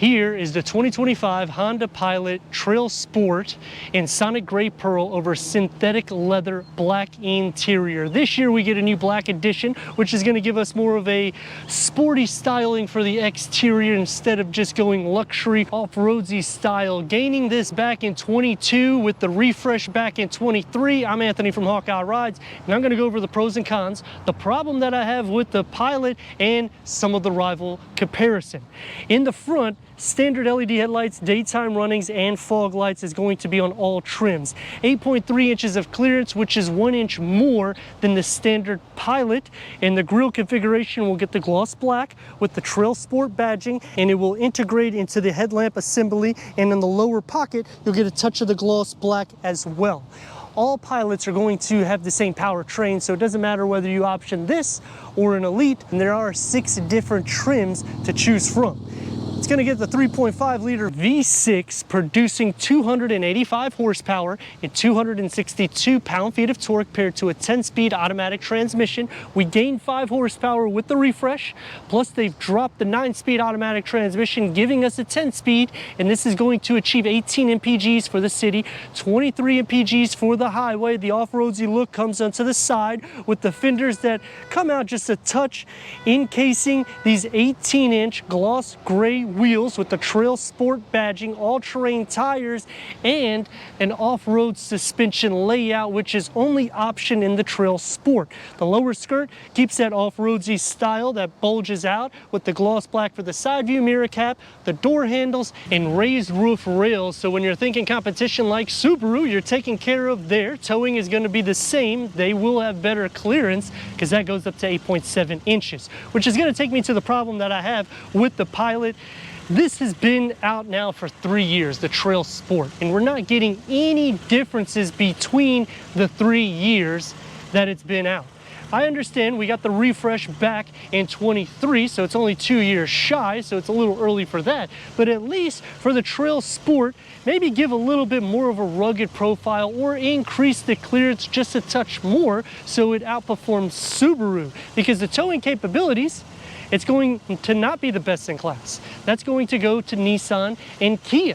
Here is the 2025 Honda Pilot TrailSport in Sonic Gray Pearl over synthetic leather black interior. This year we get a new black edition, which is going to give us more of a sporty styling for the exterior instead of just going luxury off-roadsy style. Gaining this back in 22 with the refresh back in 23. I'm Anthony from Hawkeye Rides, and I'm going to go over the pros and cons, the problem that I have with the Pilot, and some of the rival comparison. In the front, standard LED headlights, daytime runnings, and fog lights is going to be on all trims. 8.3 inches of clearance, which is 1 inch more than the standard Pilot. And the grille configuration will get the gloss black with the TrailSport badging, and it will integrate into the headlamp assembly. And in the lower pocket, you'll get a touch of the gloss black as well. All Pilots are going to have the same powertrain, so it doesn't matter whether you option this or an Elite, and there are 6 different trims to choose from. It's going to get the 3.5 liter V6 producing 285 horsepower and 262 pound-feet of torque paired to a 10-speed automatic transmission. We gain 5 horsepower with the refresh, plus they've dropped the 9-speed automatic transmission, giving us a 10-speed, and this is going to achieve 18 mpgs for the city, 23 mpgs for the highway. The off-roadsy look comes onto the side with the fenders that come out just a touch, encasing these 18-inch gloss gray wheels with the TrailSport badging, all-terrain tires, and an off-road suspension layout, which is only option in the TrailSport. The lower skirt keeps that off-roadsy style that bulges out with the gloss black for the side view mirror cap, the door handles, and raised roof rails. So when you're thinking competition like Subaru, you're taken care of there. Towing is going to be the same. They will have better clearance because that goes up to 8.7 inches, which is going to take me to the problem that I have with the Pilot. This has been out now for 3 years, the TrailSport, and we're not getting any differences between the 3 years that it's been out. I understand we got the refresh back in 23, so it's only 2 years shy, so it's a little early for that. But at least for the TrailSport, maybe give a little bit more of a rugged profile or increase the clearance just a touch more so it outperforms Subaru. Because the towing capabilities, it's going to not be the best in class. That's going to go to Nissan and Kia.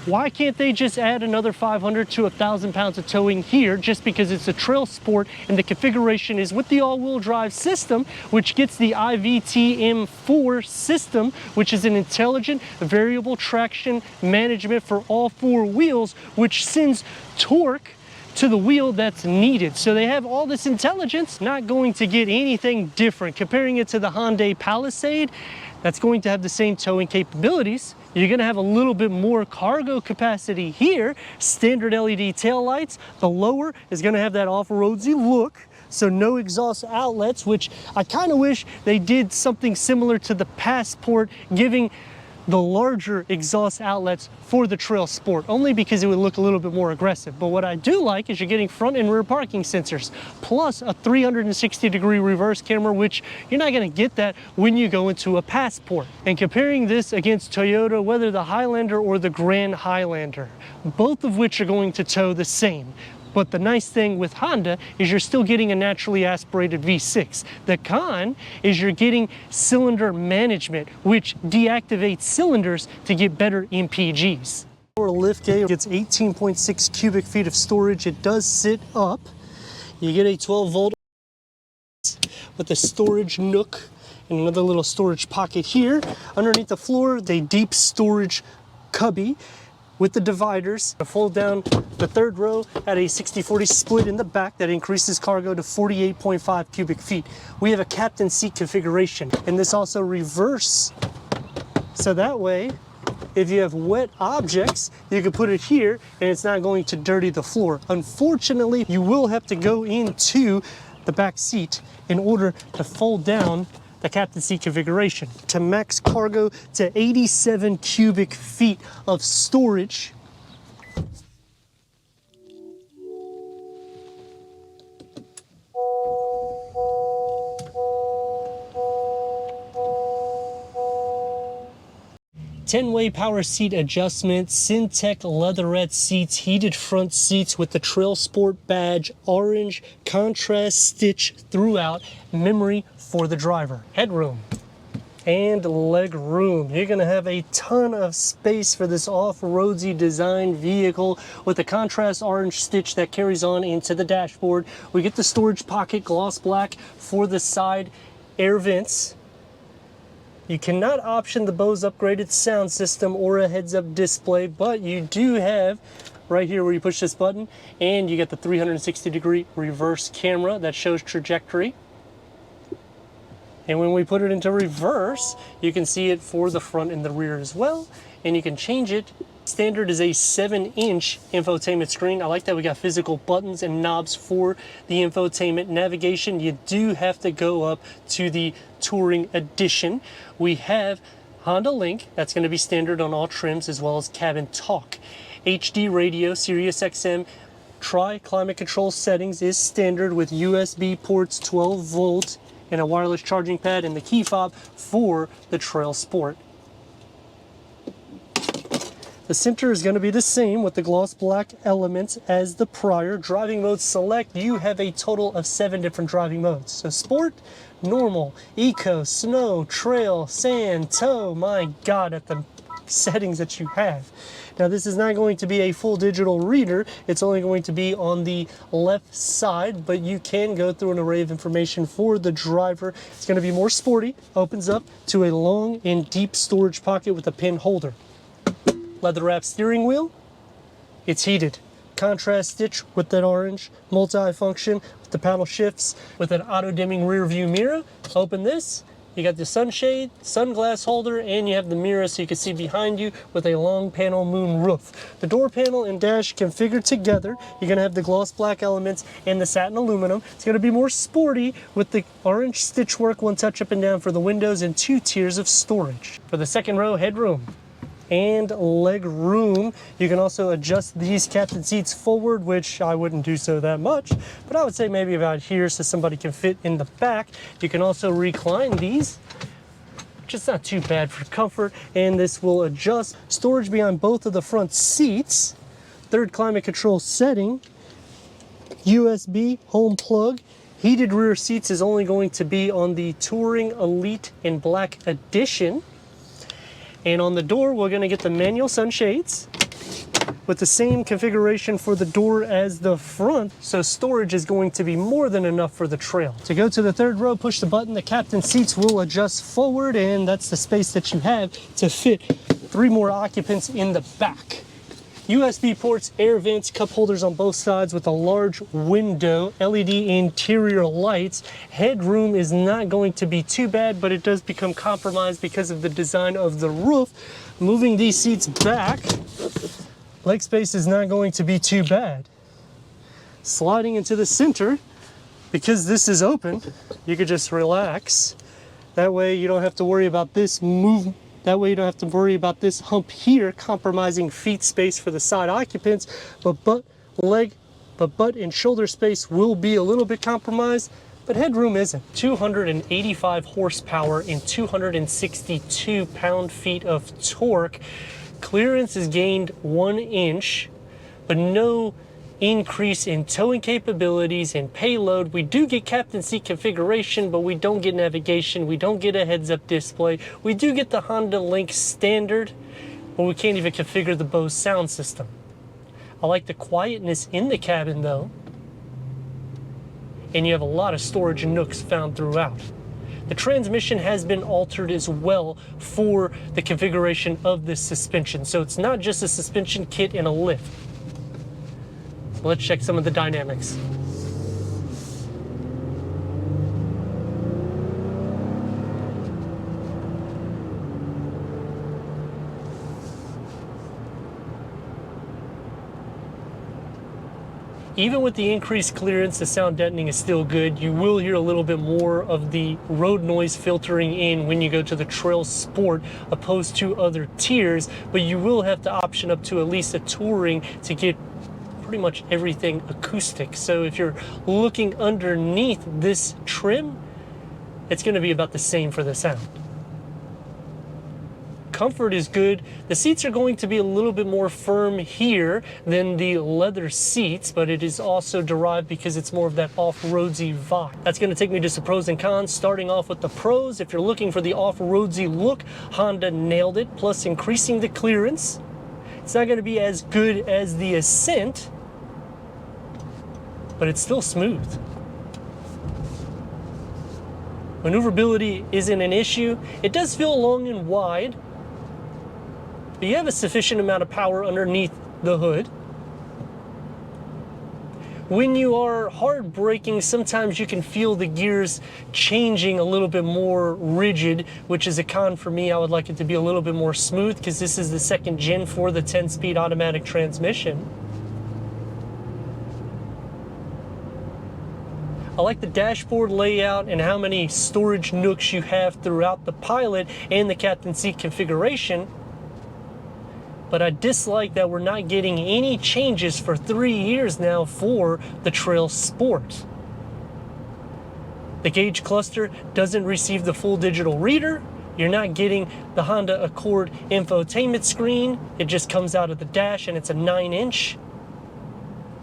Why can't they just add another 500 to 1,000 pounds of towing here just because it's a TrailSport and the configuration is with the all-wheel drive system, which gets the IVT M4 system, which is an intelligent variable traction management for all 4 wheels, which sends torque to the wheel that's needed. So they have all this intelligence, not going to get anything different. Comparing it to the Hyundai Palisade, that's going to have the same towing capabilities. You're going to have a little bit more cargo capacity here. Standard LED taillights. The lower is going to have that off-roadsy look. So no exhaust outlets, which I kind of wish they did something similar to the Passport, giving the larger exhaust outlets for the TrailSport, only because it would look a little bit more aggressive. But what I do like is you're getting front and rear parking sensors, plus a 360-degree reverse camera, which you're not gonna get that when you go into a Passport. And comparing this against Toyota, whether the Highlander or the Grand Highlander, both of which are going to tow the same. But the nice thing with Honda is you're still getting a naturally aspirated V6. The con is you're getting cylinder management, which deactivates cylinders to get better MPGs. Our liftgate gets 18.6 cubic feet of storage. It does sit up. You get a 12-volt with a storage nook and another little storage pocket here. Underneath the floor, the deep storage cubby with the dividers. To fold down the third row at a 60-40 split in the back that increases cargo to 48.5 cubic feet. We have a captain seat configuration, and this also reverse, so that way if you have wet objects, you can put it here and it's not going to dirty the floor. Unfortunately, you will have to go into the back seat in order to fold down the captain seat configuration to max cargo to 87 cubic feet of storage. Ten-way power seat adjustment, Syntec leatherette seats, heated front seats with the TrailSport badge, orange contrast stitch throughout, memory for the driver. Headroom. And leg room. You're going to have a ton of space for this off-roadsy design vehicle with the contrast orange stitch that carries on into the dashboard. We get the storage pocket, gloss black for the side air vents. You cannot option the Bose upgraded sound system or a heads-up display, but you do have right here where you push this button, and you get the 360-degree reverse camera that shows trajectory. And when we put it into reverse, you can see it for the front and the rear as well, and you can change it. Standard is a 7-inch infotainment screen. I like that we got physical buttons and knobs for the infotainment. Navigation, you do have to go up to the Touring Edition. We have Honda Link, that's going to be standard on all trims, as well as Cabin Talk. HD radio, Sirius XM, Tri-Climate Control settings is standard with USB ports, 12 volt, and a wireless charging pad, and the key fob for the TrailSport. The center is going to be the same with the gloss black elements as the prior. Driving mode select, you have a total of 7 different driving modes. So sport, normal, eco, snow, trail, sand, tow. My God, at the settings that you have. Now this is not going to be a full digital reader, it's only going to be on the left side, but you can go through an array of information for the driver. It's going to be more sporty, opens up to a long and deep storage pocket with a pin holder. Leather wrap steering wheel, it's heated. Contrast stitch with that orange, multi-function with the paddle shifts, with an auto dimming rear view mirror. Open this. You got the sunshade, sunglass holder, and you have the mirror so you can see behind you with a long panel moon roof. The door panel and dash configured together. You're going to have the gloss black elements and the satin aluminum. It's going to be more sporty with the orange stitchwork, one touch up and down for the windows, and 2 tiers of storage. For the second row, headroom and leg room. You can also adjust these captain seats forward, which I wouldn't do so that much, but I would say maybe about here so somebody can fit in the back. You can also recline these, which is not too bad for comfort, and this will adjust. Storage behind both of the front seats. Third climate control setting. USB home plug. Heated rear seats is only going to be on the Touring Elite in Black Edition. And on the door, we're going to get the manual sunshades with the same configuration for the door as the front, so storage is going to be more than enough for the trail. To go to the third row, push the button, the captain seats will adjust forward, and that's the space that you have to fit 3 more occupants in the back. USB ports, air vents, cup holders on both sides with a large window, LED interior lights. Headroom is not going to be too bad, but it does become compromised because of the design of the roof. Moving these seats back, leg space is not going to be too bad. Sliding into the center, because this is open, you could just relax. That way you don't have to worry about this move. That way you don't have to worry about this hump here compromising feet space for the side occupants, but butt and shoulder space will be a little bit compromised, but headroom isn't. 285 horsepower and 262 pound-feet of torque. Clearance is gained 1 inch, but no increase in towing capabilities and payload. We do get captain seat configuration, but we don't get navigation. We don't get a heads-up display. We do get the Honda Link standard, but we can't even configure the Bose sound system. I like the quietness in the cabin though, and you have a lot of storage nooks found throughout. The transmission has been altered as well for the configuration of this suspension, so it's not just a suspension kit and a lift. Let's check some of the dynamics. Even with the increased clearance, the sound deadening is still good. You will hear a little bit more of the road noise filtering in when you go to the TrailSport opposed to other tiers, but you will have to option up to at least a Touring to get pretty much everything acoustic. So if you're looking underneath this trim, it's going to be about the same for the sound. comfort is good. The seats are going to be a little bit more firm here than the leather seats, but it is also derived because it's more of that off-roadsy vibe. That's going to take me to some pros and cons, starting off with the pros. If you're looking for the off-roadsy look, Honda nailed it, plus increasing the clearance. It's not going to be as good as the Ascent, but it's still smooth. Maneuverability isn't an issue. It does feel long and wide, but you have a sufficient amount of power underneath the hood. When you are hard braking, sometimes you can feel the gears changing a little bit more rigid, which is a con for me. I would like it to be a little bit more smooth because this is the second gen for the 10-speed automatic transmission. I like the dashboard layout and how many storage nooks you have throughout the Pilot and the captain seat configuration. But I dislike that we're not getting any changes for 3 years now for the TrailSport. The gauge cluster doesn't receive the full digital reader. You're not getting the Honda Accord infotainment screen. It just comes out of the dash and it's a 9-inch.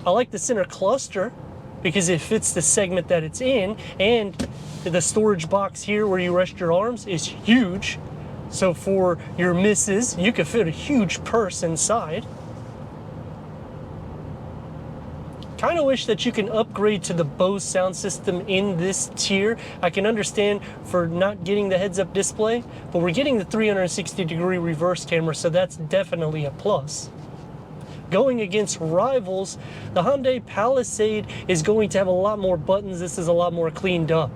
I like the center cluster because it fits the segment that it's in, and the storage box here where you rest your arms is huge. So for your missus, you could fit a huge purse inside. Kind of wish that you can upgrade to the Bose sound system in this tier. I can understand for not getting the heads-up display, but we're getting the 360-degree reverse camera, so that's definitely a plus. Going against rivals, the Hyundai Palisade is going to have a lot more buttons. This is a lot more cleaned up.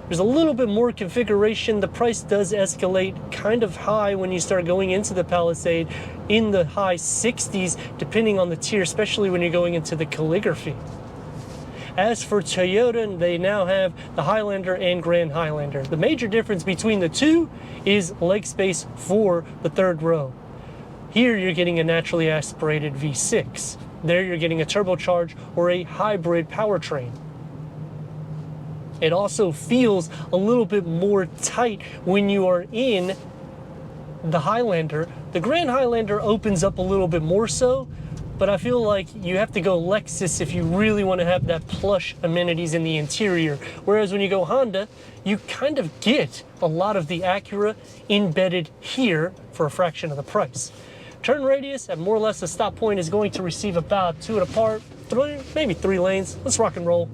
There's a little bit more configuration. The price does escalate kind of high when you start going into the Palisade, in the high 60s, depending on the tier, especially when you're going into the calligraphy. As for Toyota, they now have the Highlander and Grand Highlander. The major difference between the two is leg space for the third row. Here you're getting a naturally aspirated V6. There you're getting a turbocharged or a hybrid powertrain. It also feels a little bit more tight when you are in the Highlander. The Grand Highlander opens up a little bit more so, but I feel like you have to go Lexus if you really want to have that plush amenities in the interior. Whereas when you go Honda, you kind of get a lot of the Acura embedded here for a fraction of the price. Turn radius at more or less a stop point is going to receive about 2 and apart, maybe 3 lanes. Let's rock and roll.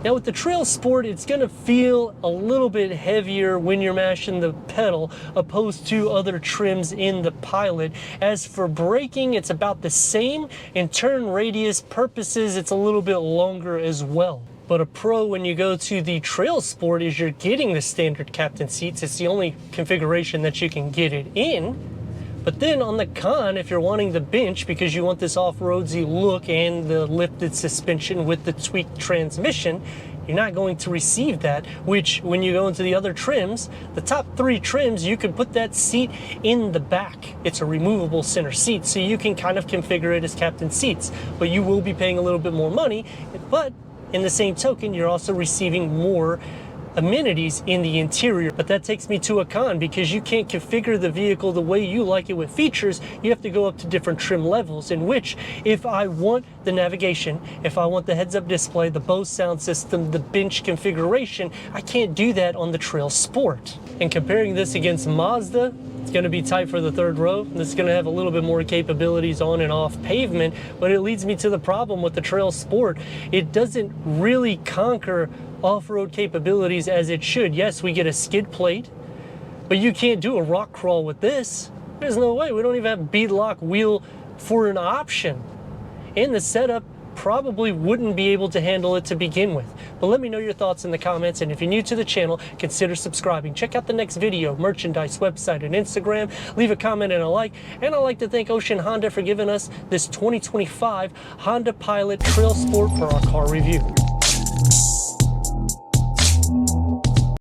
Now with the TrailSport, it's going to feel a little bit heavier when you're mashing the pedal opposed to other trims in the Pilot. As for braking, it's about the same. In turn radius purposes, it's a little bit longer as well. But a pro when you go to the TrailSport is you're getting the standard captain seats. It's the only configuration that you can get it in. But then on the con, if you're wanting the bench because you want this off-roadsy look and the lifted suspension with the tweaked transmission, you're not going to receive that, which when you go into the other trims, the top 3 trims, you can put that seat in the back. It's a removable center seat, so you can kind of configure it as captain seats, but you will be paying a little bit more money. But in the same token, you're also receiving more amenities in the interior. But that takes me to a con, because you can't configure the vehicle the way you like it with features. You have to go up to different trim levels, in which if I want the navigation, if I want the heads-up display, the Bose sound system, the bench configuration, I can't do that on the TrailSport. And comparing this against Mazda, it's going to be tight for the third row. This is going to have a little bit more capabilities on and off pavement, but it leads me to the problem with the TrailSport. It doesn't really conquer off-road capabilities as it should. Yes, we get a skid plate, but you can't do a rock crawl with this. There's no way. We don't even have beadlock wheel for an option. And the setup probably wouldn't be able to handle it to begin with. But let me know your thoughts in the comments, and if you're new to the channel, consider subscribing. Check out the next video, merchandise, website, and Instagram. Leave a comment and a like. And I'd like to thank Ocean Honda for giving us this 2025 Honda Pilot TrailSport for our car review.